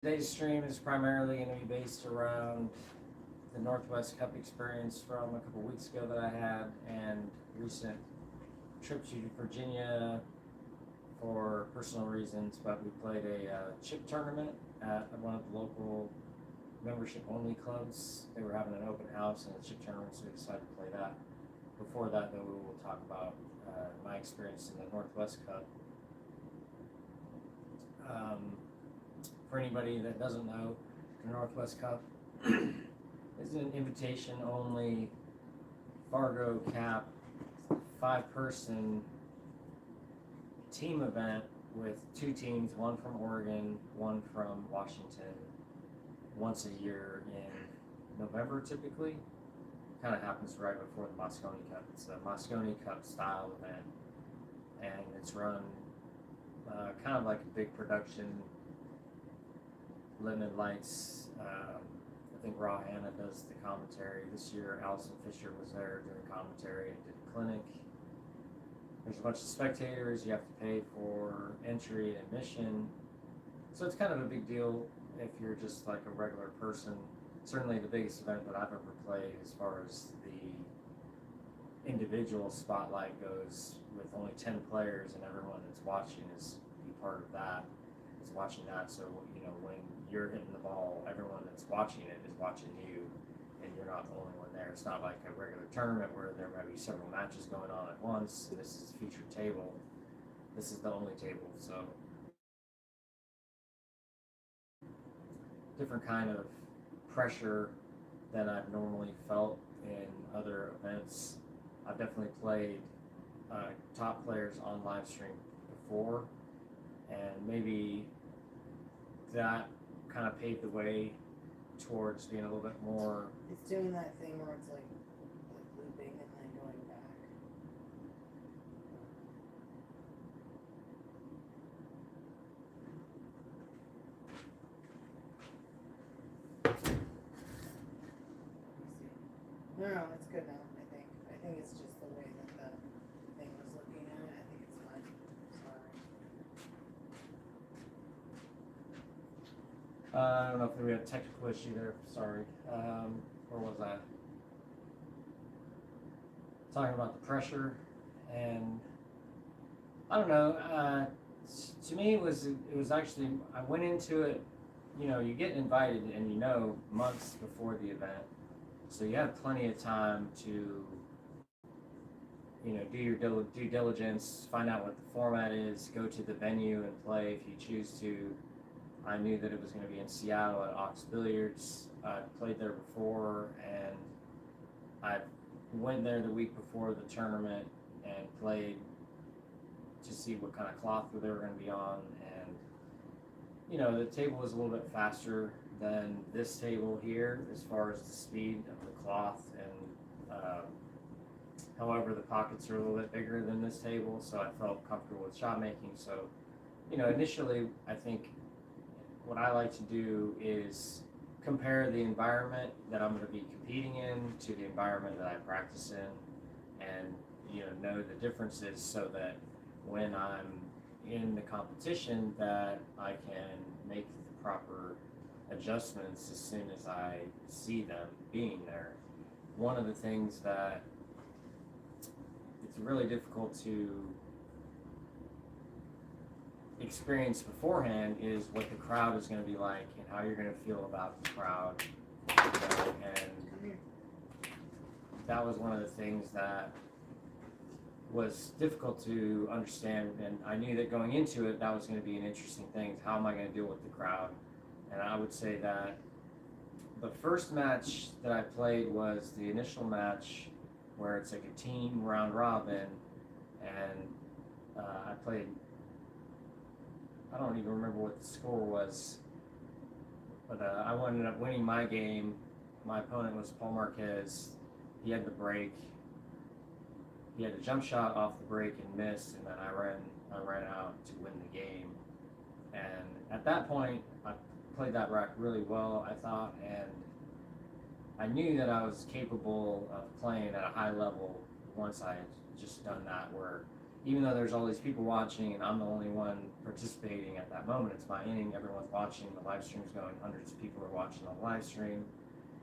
Today's stream is primarily going to be based around the Northwest Cup experience from a couple weeks ago that I had and recent trip to Virginia for personal reasons. But we played a chip tournament at one of the local membership only clubs. They were having an open house and a chip tournament, so we decided to play that. Before that, though, we will talk about my experience in the Northwest Cup. For anybody that doesn't know, the Northwest Cup is an invitation only Fargo Cap 5-person team event with 2 teams, one from Oregon, one from Washington, once a year in November typically. Kind of happens right before the Mosconi Cup. It's a Mosconi Cup style event, and it's run kind of like a big production. Limited Lights, I think Raw Hanna does the commentary. This year, Allison Fisher was there doing commentary and did a clinic. There's a bunch of spectators. You have to pay for entry and admission. So it's kind of a big deal if you're just like a regular person. Certainly the biggest event that I've ever played as far as the individual spotlight goes, with only 10 players and everyone that's watching is be part of that. Is watching that, so when you're hitting the ball, everyone that's watching it is watching you, and you're not the only one there. It's not like a regular tournament where there might be several matches going on at once, and this is a featured table. This is the only table, so different kind of pressure than I've normally felt in other events. I've definitely played top players on live stream before, and maybe that kind of paved the way towards being a little bit more. It's doing that thing where it's like looping and then going back. No, it's good now. I think it's just the way that the thing was looking at it. I think it's fine. Sorry. I don't know if we had a technical issue there. Sorry. Where was I? Talking about the pressure, and I don't know. To me, it was actually, I went into it. You get invited, and months before the event, so you have plenty of time to do your due diligence, find out what the format is, go to the venue and play if you choose to. I knew that it was going to be in Seattle at Ox Billiards. I played there before, and I went there the week before the tournament and played to see what kind of cloth they were going to be on. And the table was a little bit faster than this table here as far as the speed of the cloth, and however, the pockets are a little bit bigger than this table, so I felt comfortable with shot making. So initially, I think what I like to do is compare the environment that I'm going to be competing in to the environment that I practice in, and know the differences, so that when I'm in the competition, that I can make the proper adjustments as soon as I see them being there. One of the things that it's really difficult to experience beforehand is what the crowd is going to be like and how you're going to feel about the crowd. And that was one of the things that was difficult to understand, and I knew that going into it, that was going to be an interesting thing. How am I going to deal with the crowd? And I would say that the first match that I played was the initial match where it's like a team round robin, and I played, I don't even remember what the score was, but I ended up winning my game. My opponent was Paul Marquez. He had the break. He had a jump shot off the break and missed, and then I ran out to win the game. And at that point, I played that rack really well, I thought, and I knew that I was capable of playing at a high level once I had just done that, where even though there's all these people watching and I'm the only one participating at that moment, it's my inning, everyone's watching, the live stream's going, hundreds of people are watching on the live stream,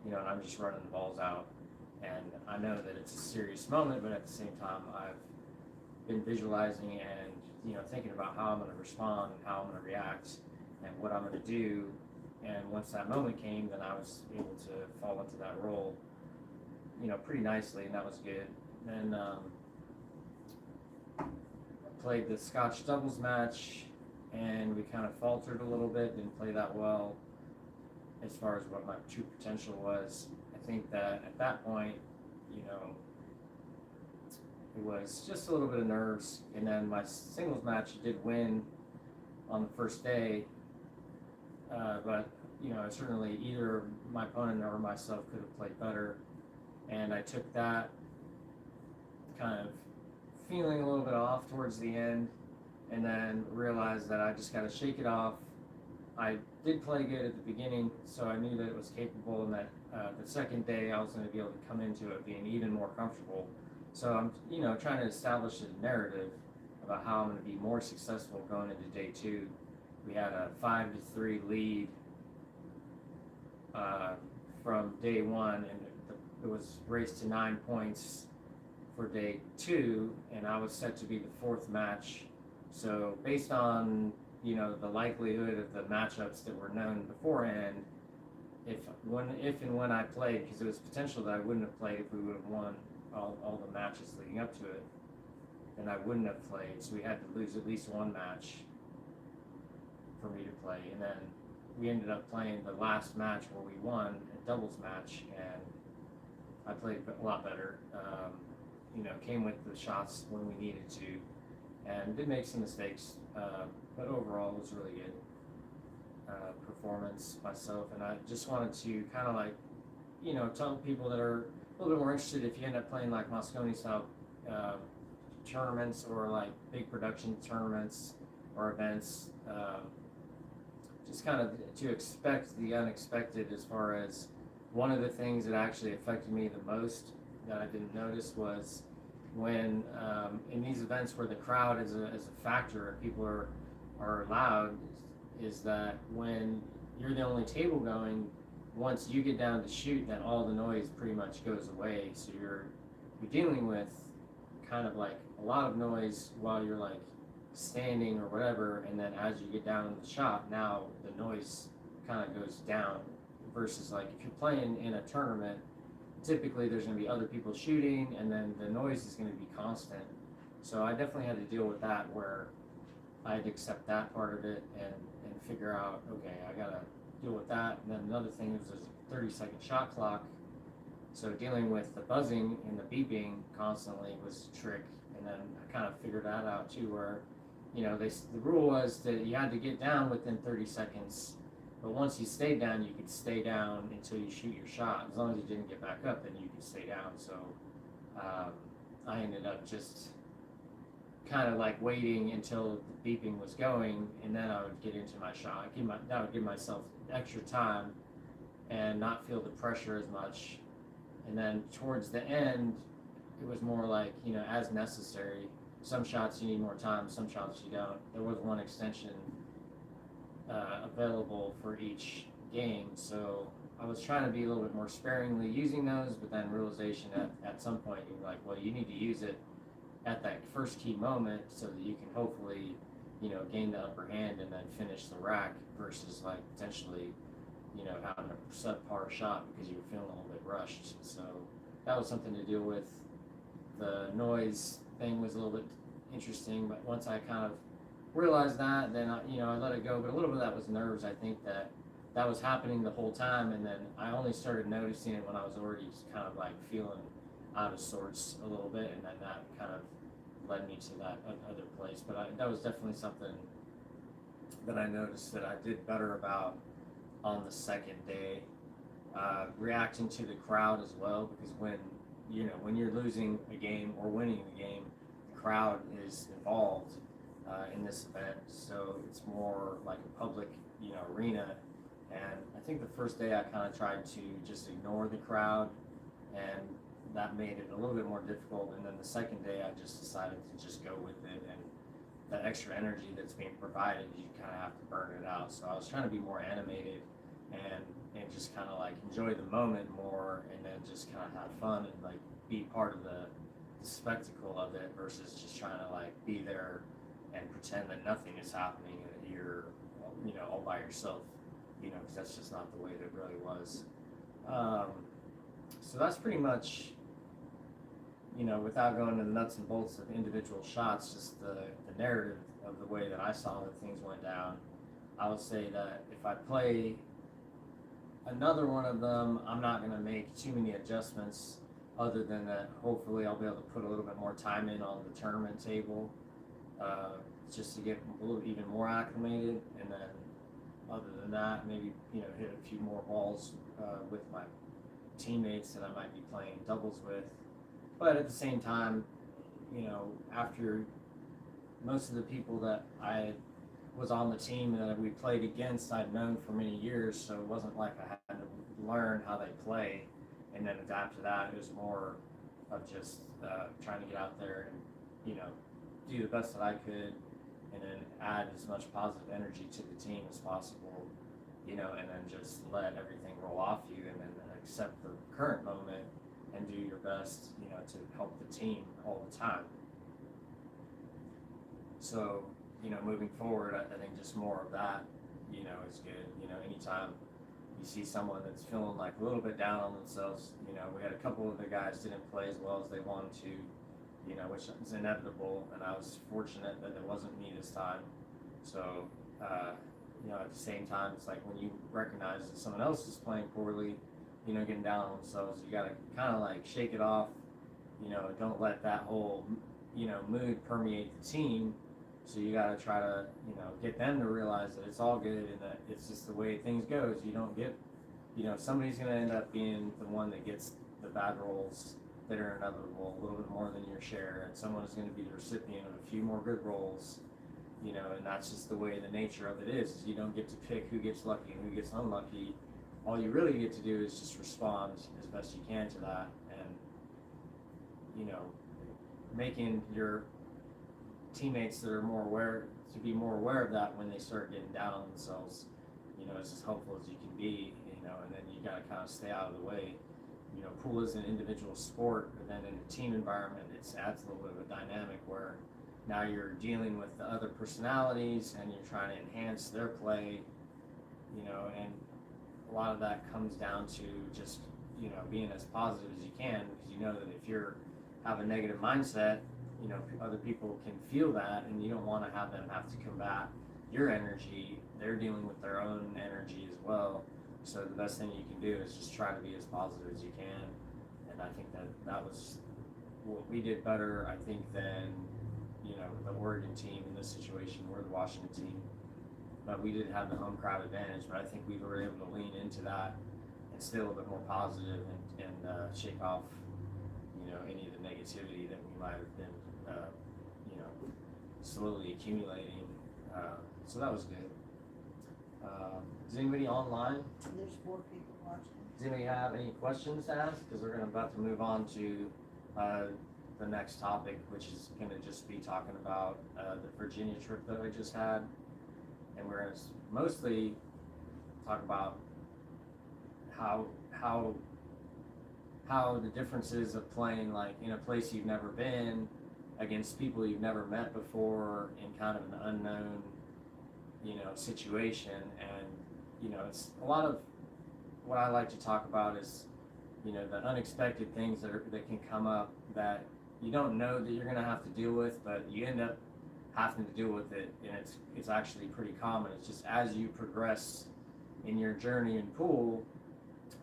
and I'm just running the balls out. And I know that it's a serious moment, but at the same time, I've been visualizing and, thinking about how I'm going to respond and how I'm going to react and what I'm going to do. And once that moment came, then I was able to fall into that role, pretty nicely, and that was good. Then played the Scotch doubles match, and we kind of faltered a little bit, didn't play that well as far as what my true potential was. I think that at that point, it was just a little bit of nerves, and then my singles match did win on the first day, but certainly either my opponent or myself could have played better, and I took that kind of feeling a little bit off towards the end, and then realized that I just got to shake it off. I did play good at the beginning, so I knew that it was capable, and that the second day I was going to be able to come into it being even more comfortable. So I'm, trying to establish a narrative about how I'm going to be more successful going into day two. We had a 5-3 lead from day one, and it was raised to 9 points for day two, and I was set to be the fourth match. So based on the likelihood of the matchups that were known beforehand, if and when I played, because it was potential that I wouldn't have played if we would have won all the matches leading up to it, then I wouldn't have played. So we had to lose at least one match for me to play, and then we ended up playing the last match where we won a doubles match, and I played a lot better. Came with the shots when we needed to, and did make some mistakes, but overall it was really good performance myself. And I just wanted to kind of tell people that are a little bit more interested, if you end up playing like Mosconi style tournaments or like big production tournaments or events, just kind of to expect the unexpected. As far as one of the things that actually affected me the most that I didn't notice was when in these events where the crowd is a factor and people are loud, is that when you're the only table going, once you get down to shoot, then all the noise pretty much goes away. So you're dealing with kind of like a lot of noise while you're like standing or whatever, and then as you get down to the shot, now the noise kind of goes down. Versus like if you're playing in a tournament, typically there's going to be other people shooting, and then the noise is going to be constant. So I definitely had to deal with that, where I had to accept that part of it and figure out, okay, I gotta deal with that. And then another thing is there's a 30-second shot clock, so dealing with the buzzing and the beeping constantly was a trick. And then I kind of figured that out too, where the rule was that you had to get down within 30 seconds, but once you stayed down, you could stay down until you shoot your shot. As long as you didn't get back up, then you could stay down. So I ended up just kind of like waiting until the beeping was going, and then I would get into my shot. That would give myself extra time and not feel the pressure as much. And then towards the end, it was more like, as necessary. Some shots you need more time, some shots you don't. There was one extension available for each game, so I was trying to be a little bit more sparingly using those, but then realization at some point you're like, well, you need to use it at that first key moment so that you can hopefully, gain the upper hand and then finish the rack, versus like potentially, having a subpar shot because you were feeling a little bit rushed. So that was something to deal with. The noise thing was a little bit interesting, but once I kind of realized that, then I let it go. But a little bit of that was nerves. I think that was happening the whole time, and then I only started noticing it when I was already kind of like feeling out of sorts a little bit, and then that kind of led me to that other place. But that was definitely something that I noticed that I did better about on the second day, reacting to the crowd as well, because when you're losing a game or winning a game, the crowd is involved in this event, so it's more like a public arena. And I think the first day I kind of tried to just ignore the crowd and that made it a little bit more difficult. And then the second day, I just decided to just go with it, and that extra energy that's being provided, you kind of have to burn it out. So I was trying to be more animated and just kind of like enjoy the moment more, and then just kind of have fun and like be part of the spectacle of it versus just trying to like be there and pretend that nothing is happening and that you're, you know, all by yourself, you know, because that's just not the way that it really was. So that's pretty much, you know, without going into the nuts and bolts of individual shots, just the narrative of the way that I saw that things went down. I would say that if I play another one of them, I'm not going to make too many adjustments other than that hopefully I'll be able to put a little bit more time in on the tournament table, just to get a little even more acclimated, and then other than that, maybe, you know, hit a few more balls with my teammates that I might be playing doubles with. But at the same time, you know, after most of the people that I was on the team that we played against, I'd known for many years, so it wasn't like I had to learn how they play and then adapt to that. It was more of just trying to get out there and, you know, do the best that I could, and then add as much positive energy to the team as possible, you know, and then just let everything roll off you, and then accept the current moment and do your best, you know, to help the team all the time. So, you know, moving forward, I think just more of that, you know, is good. You know, anytime you see someone that's feeling like a little bit down on themselves, you know, we had a couple of the guys didn't play as well as they wanted to, you know, which is inevitable, and I was fortunate that it wasn't me this time. So, you know, at the same time, it's like when you recognize that someone else is playing poorly, you know, getting down on themselves, you gotta kind of like shake it off, you know, don't let that whole, you know, mood permeate the team. So you gotta try to, you know, get them to realize that it's all good and that it's just the way things goes. You don't get, you know, somebody's gonna end up being the one that gets the bad rolls that are inevitable, a little bit more than your share, and someone is gonna be the recipient of a few more good rolls, you know, and that's just the way the nature of it is you don't get to pick who gets lucky and who gets unlucky. All you really get to do is just respond as best you can to that, and, you know, making your teammates that are more aware to be more aware of that when they start getting down on themselves, you know, it's as helpful as you can be, you know, and then you gotta kind of stay out of the way. You know, pool is an individual sport, and then in a team environment, it adds a little bit of a dynamic where now you're dealing with the other personalities and you're trying to enhance their play, you know, and a lot of that comes down to just, you know, being as positive as you can, because you know that if you're have a negative mindset, you know, other people can feel that, and you don't want to have them have to combat your energy. They're dealing with their own energy as well. So the best thing you can do is just try to be as positive as you can. And I think that was what we did better, I think, than, you know, the Oregon team in this situation. We're the Washington team, but we did have the home crowd advantage. But I think we were able to lean into that and stay a little bit more positive and shake off, you know, any of the negativity that we might have been, you know, slowly accumulating. So that was good. Is anybody online? There's 4 people watching. Does anybody have any questions to ask? Because we're about to move on to the next topic, which is going to just be talking about the Virginia trip that I just had. And we're going to mostly talk about how the differences of playing like in a place you've never been against people you've never met before in kind of an unknown, you know, situation. And, you know, it's a lot of what I like to talk about is, you know, the unexpected things that can come up that you don't know that you're going to have to deal with, but you end up having to deal with it, and it's actually pretty common. It's just as you progress in your journey in pool,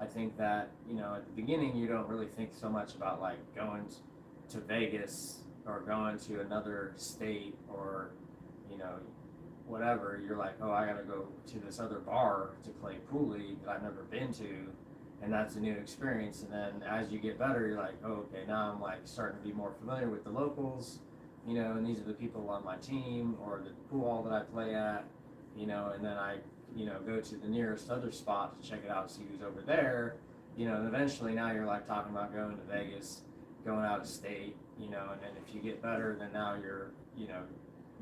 I think that, you know, at the beginning you don't really think so much about like going to Vegas or going to another state or, you know, whatever. You're like, oh, I gotta go to this other bar to play pool league that I've never been to, and that's a new experience. And then as you get better, you're like, oh, okay, now I'm like starting to be more familiar with the locals, you know, and these are the people on my team or the pool hall that I play at, you know, and then I, you know, go to the nearest other spot to check it out, see who's over there, and eventually now you're like talking about going to Vegas, going out of state, and then if you get better, then now you're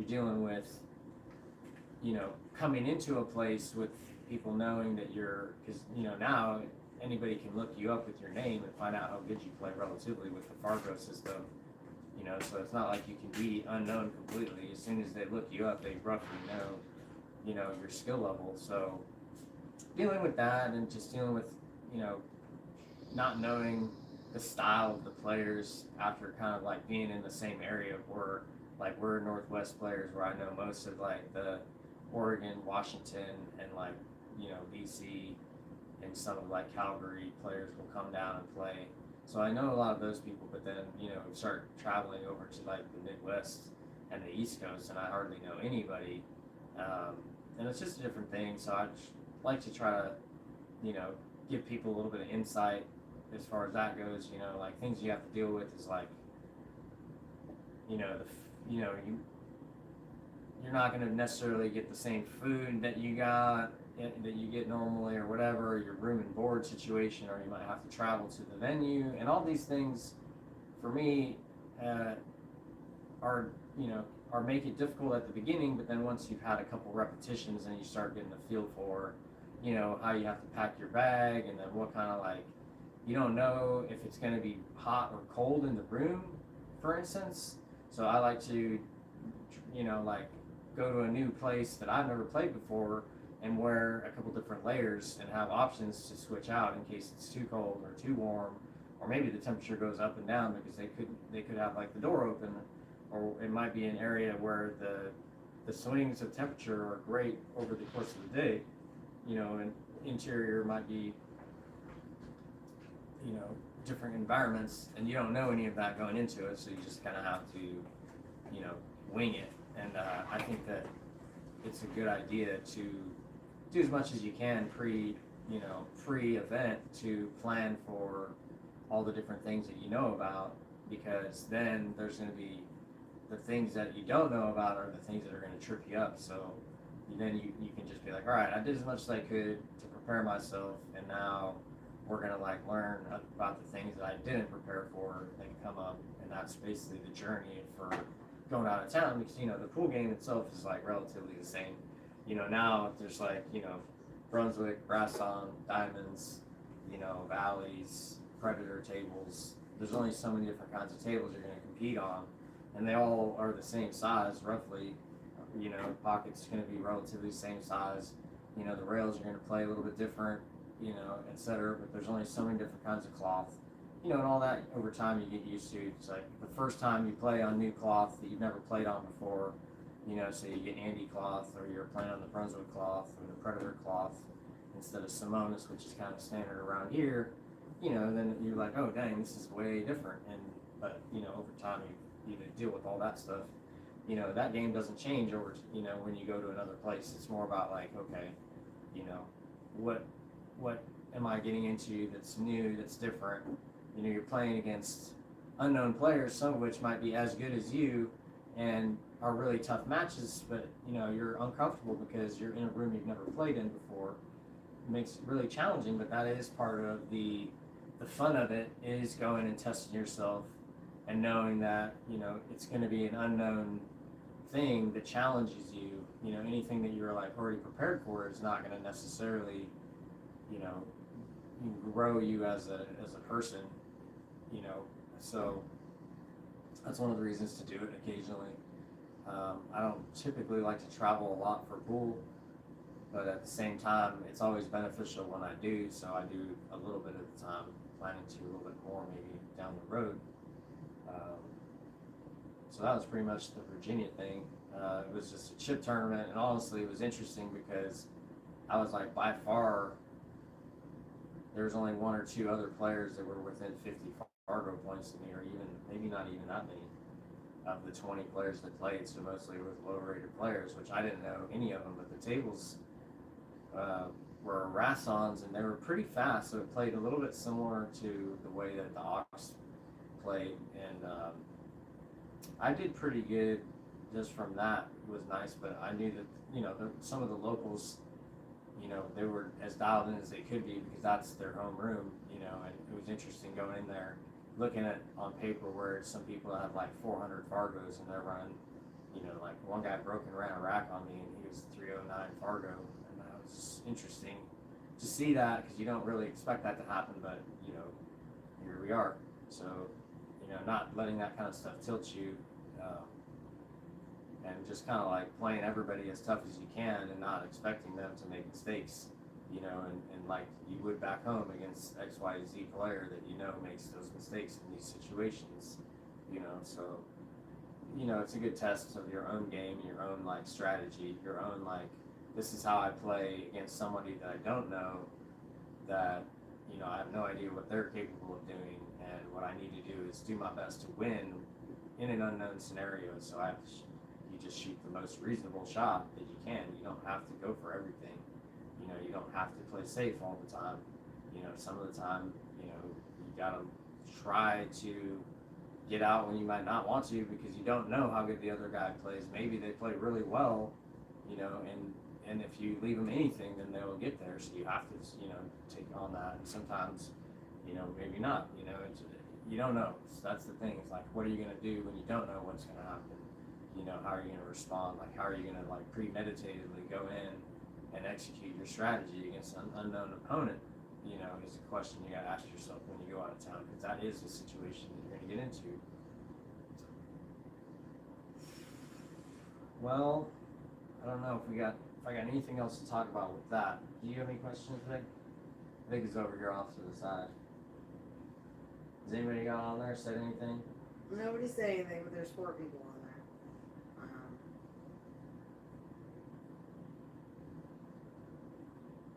dealing with, coming into a place with people knowing that because, now anybody can look you up with your name and find out how good you play relatively with the Fargo system, so it's not like you can be unknown completely. As soon as they look you up, they roughly know, your skill level. So dealing with that and just dealing with, not knowing the style of the players after kind of like being in the same area where like we're Northwest players where I know most of like the Oregon, Washington, and like, BC and some of like Calgary players will come down and play. So I know a lot of those people, but then, start traveling over to like the Midwest and the East Coast, and I hardly know anybody. And it's just a different thing. So I just like to try to, give people a little bit of insight as far as that goes. Like things you have to deal with is like, you're not going to necessarily get the same food that you get normally or whatever, your room and board situation, or you might have to travel to the venue, and all these things for me are make it difficult at the beginning, but then once you've had a couple repetitions and you start getting a feel for how you have to pack your bag, and then what kind of like, you don't know if it's going to be hot or cold in the room, for instance. So I like to like go to a new place that I've never played before and wear a couple different layers and have options to switch out in case it's too cold or too warm, or maybe the temperature goes up and down because they could have like the door open, or it might be an area where the swings of temperature are great over the course of the day, and interior might be, different environments, and you don't know any of that going into it, so you just kind of have to, wing it. And I think that it's a good idea to do as much as you can pre-event to plan for all the different things that you know about, because then there's going to be the things that you don't know about are the things that are going to trip you up. So then you can just be like, all right, I did as much as I could to prepare myself, and now we're going to like learn about the things that I didn't prepare for that come up, and that's basically the journey for going out of town, because the pool game itself is like relatively the same. Now there's like, Brunswick, Brasson, Diamonds, Valleys, Predator tables. There's only so many different kinds of tables you're going to compete on, and they all are the same size roughly. Pocket's going to be relatively the same size. The rails are going to play a little bit different, etc. But there's only so many different kinds of cloth. And all that over time you get used to. It's like the first time you play on new cloth that you've never played on before, so you get Andy cloth, or you're playing on the Brunswick cloth or the Predator cloth instead of Simonis, which is kind of standard around here, then you're like, oh dang, this is way different. But over time you deal with all that stuff. That game doesn't change over, when you go to another place. It's more about like, okay, what am I getting into that's new, that's different? You're playing against unknown players, some of which might be as good as you and are really tough matches, but you're uncomfortable because you're in a room you've never played in before. It makes it really challenging, but that is part of the fun of it, is going and testing yourself and knowing that it's going to be an unknown thing that challenges you. Anything that you're like already prepared for is not going to necessarily grow you as a person. So that's one of the reasons to do it occasionally. I don't typically like to travel a lot for pool, but at the same time, it's always beneficial when I do, so I do a little bit at the time, planning to a little bit more maybe down the road. So that was pretty much the Virginia thing. It was just a chip tournament, and honestly, it was interesting because I was like, by far, there was only one or two other players that were within 50 Fargo points to me, or even maybe not even that many of the 20 players that played. So mostly with low-rated players, which I didn't know any of them. But the tables were Rassons, and they were pretty fast. So it played a little bit similar to the way that the Ox played, and I did pretty good just from that. It was nice, but I knew that some of the locals, you know, they were as dialed in as they could be because that's their home room, you know, and it was interesting going in there, looking at on paper where some people have like 400 Fargos and they're running, you know, like one guy broke and ran a rack on me and he was 309 Fargo, and that was interesting to see that because you don't really expect that to happen, but you know, here we are. So, you know, not letting that kind of stuff tilt you, and just kind of like playing everybody as tough as you can and not expecting them to make mistakes, you know, and like you would back home against XYZ player that you know makes those mistakes in these situations, you know. So, you know, it's a good test of your own game, your own like strategy, your own like, this is how I play against somebody that I don't know, that, you know, I have no idea what they're capable of doing, and what I need to do is do my best to win in an unknown scenario. So I have to you just shoot the most reasonable shot that you can. You don't have to go for everything. You know, you don't have to play safe all the time. You know, some of the time, you know, you gotta try to get out when you might not want to because you don't know how good the other guy plays. Maybe they play really well, you know, and if you leave them anything, then they'll get there. So you have to, you know, take on that. And sometimes, you know, maybe not. You know, you don't know. So that's the thing. It's like, what are you gonna do when you don't know what's gonna happen? You know, how are you going to respond? Like, how are you going to, like, premeditatedly go in and execute your strategy against an unknown opponent, you know, is a question you got to ask yourself when you go out of town, because that is a situation that you're going to get into. Well, I don't know if I got anything else to talk about with that. Do you have any questions, Vic? Vic is over here off to the side. Has anybody got on there, said anything? Nobody said anything, but there's 4 people on there.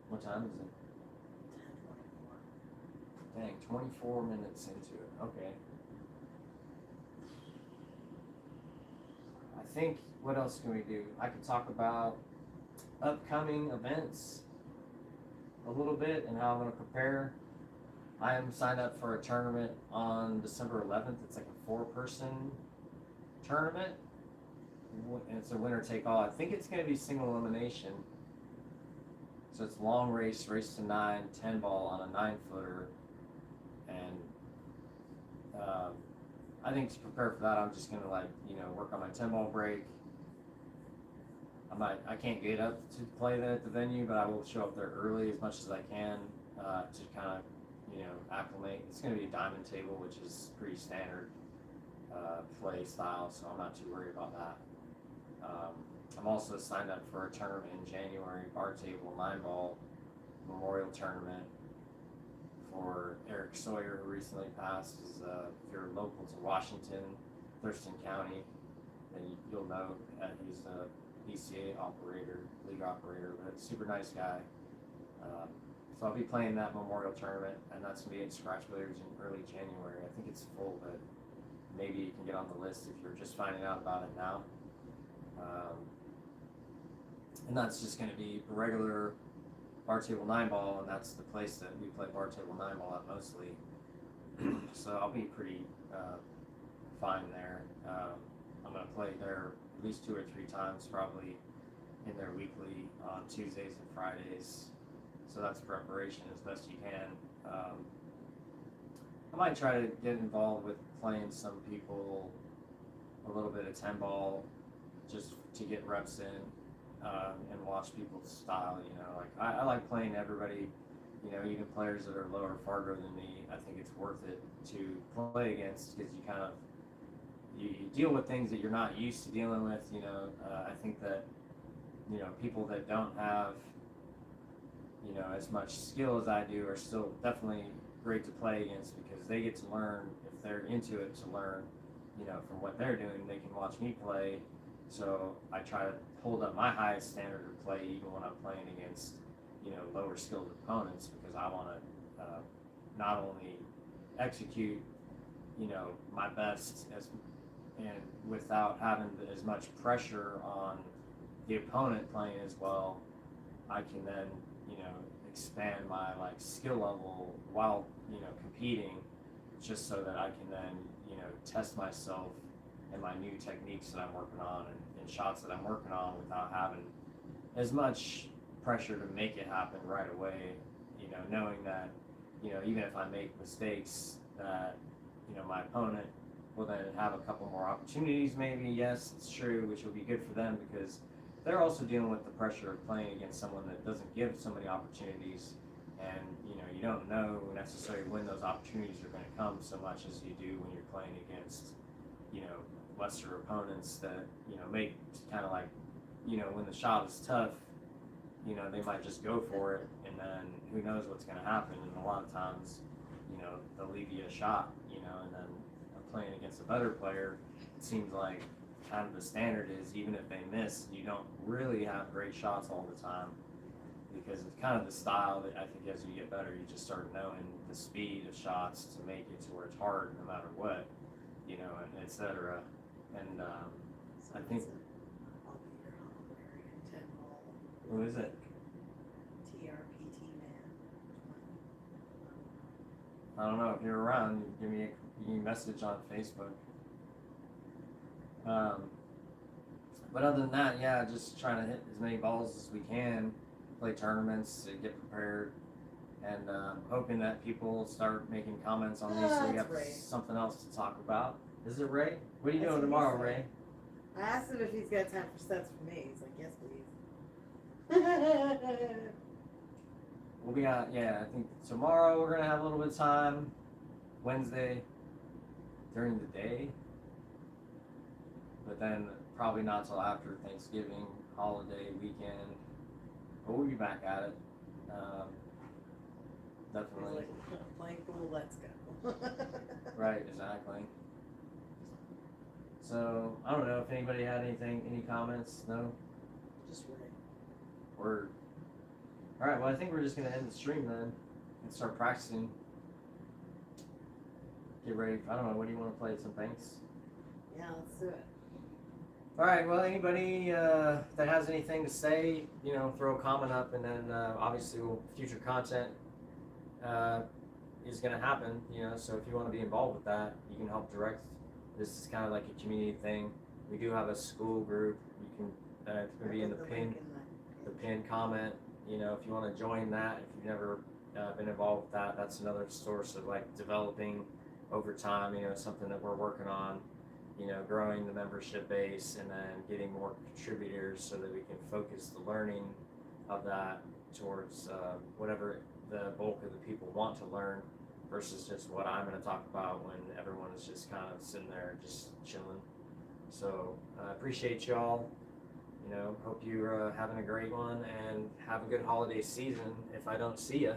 What time is it? 10:24. Dang, 24 minutes into it. Okay. I think, what else can we do? I could talk about upcoming events a little bit and how I'm going to prepare. I am signed up for a tournament on December 11th. It's like a 4-person tournament. And it's a winner take all. I think it's going to be single elimination. So it's long race to 9, 10 ball on a 9-footer. And I think to prepare for that, I'm just going to, like, you know, work on my 10 ball break. I can't get up to play that at the venue, but I will show up there early as much as I can to kind of, you know, acclimate. It's going to be a diamond table, which is pretty standard play style, so I'm not too worried about that. I'm also signed up for a tournament in January, bar table 9-ball memorial tournament for Eric Sawyer, who recently passed. If you're local to Washington, Thurston County, then you'll know he's a BCA operator, league operator, but super nice guy. So I'll be playing that memorial tournament, and that's going to be at Scratch Billiards in early January. I think it's full, but maybe you can get on the list if you're just finding out about it now. And that's just going to be a regular bar table 9-ball, and that's the place that we play bar table 9-ball at mostly. So I'll be pretty fine there. I'm going to play there at least 2 or 3 times, probably in their weekly on Tuesdays and Fridays. So that's preparation as best you can. I might try to get involved with playing some people a little bit of 10-ball just to get reps in. And watch people's style, you know, like I like playing everybody, you know, even players that are lower Fargo than me. I think it's worth it to play against because you kind of, you deal with things that you're not used to dealing with, you know. I think that, you know, people that don't have, you know, as much skill as I do are still definitely great to play against because they get to learn, if they're into it, to learn, you know, from what they're doing. They can watch me play. So I try to hold up my highest standard of play even when I'm playing against, you know, lower skilled opponents because I want to not only execute, you know, my best and without having as much pressure on the opponent playing as well, I can then, you know, expand my like skill level while, you know, competing, just so that I can then, you know, test myself and my new techniques that I'm working on and shots that I'm working on without having as much pressure to make it happen right away. You know, knowing that, you know, even if I make mistakes, that, you know, my opponent will then have a couple more opportunities maybe. Yes, it's true, which will be good for them because they're also dealing with the pressure of playing against someone that doesn't give so many opportunities. And, you know, you don't know necessarily when those opportunities are going to come so much as you do when you're playing against, you know, lesser opponents that, you know, make kind of like, you know, when the shot is tough, you know, they might just go for it, and then who knows what's going to happen. And a lot of times, you know, they'll leave you a shot, you know, and then playing against a better player, it seems like kind of the standard is even if they miss, you don't really have great shots all the time because it's kind of the style that I think as you get better, you just start knowing the speed of shots to make it to where it's hard no matter what, you know, and et cetera. And I think. I'll be your honorary 10-hole Who is it? TRPT man. I don't know. If you're around, you can give me a message on Facebook. But other than that, yeah, just trying to hit as many balls as we can, play tournaments, to get prepared, and hoping that people start making comments on these so we have Ray. something else to talk about. Is it Ray? What are you That's doing what he tomorrow, said. Ray? I asked him if he's got time for sets for me. He's like, yes, please. We'll be out, yeah, I think tomorrow we're going to have a little bit of time. Wednesday during the day. But then probably not till after Thanksgiving, holiday weekend. But we'll be back at it. He's Definitely. like, playing pool, let's go. Right, exactly. So, I don't know if anybody had any comments? No? Just right. Word. Alright, well, I think we're just going to end the stream then and start practicing. Get ready. I don't know, what do you want to play? Some banks? Yeah, let's do it. Alright, well, anybody that has anything to say, you know, throw a comment up, and then obviously future content is going to happen, you know, so if you want to be involved with that, you can help direct. This is kind of like a community thing. We do have a school group. You can, it's going to be in the Put pin. link in The pinned comment, you know, if you want to join that, if you've never been involved with that, that's another source of like developing over time, you know, something that we're working on, you know, growing the membership base and then getting more contributors so that we can focus the learning of that towards whatever the bulk of the people want to learn versus just what I'm going to talk about when everyone is just kind of sitting there just chilling. So I appreciate y'all. You know, hope you're having a great one and have a good holiday season if I don't see ya.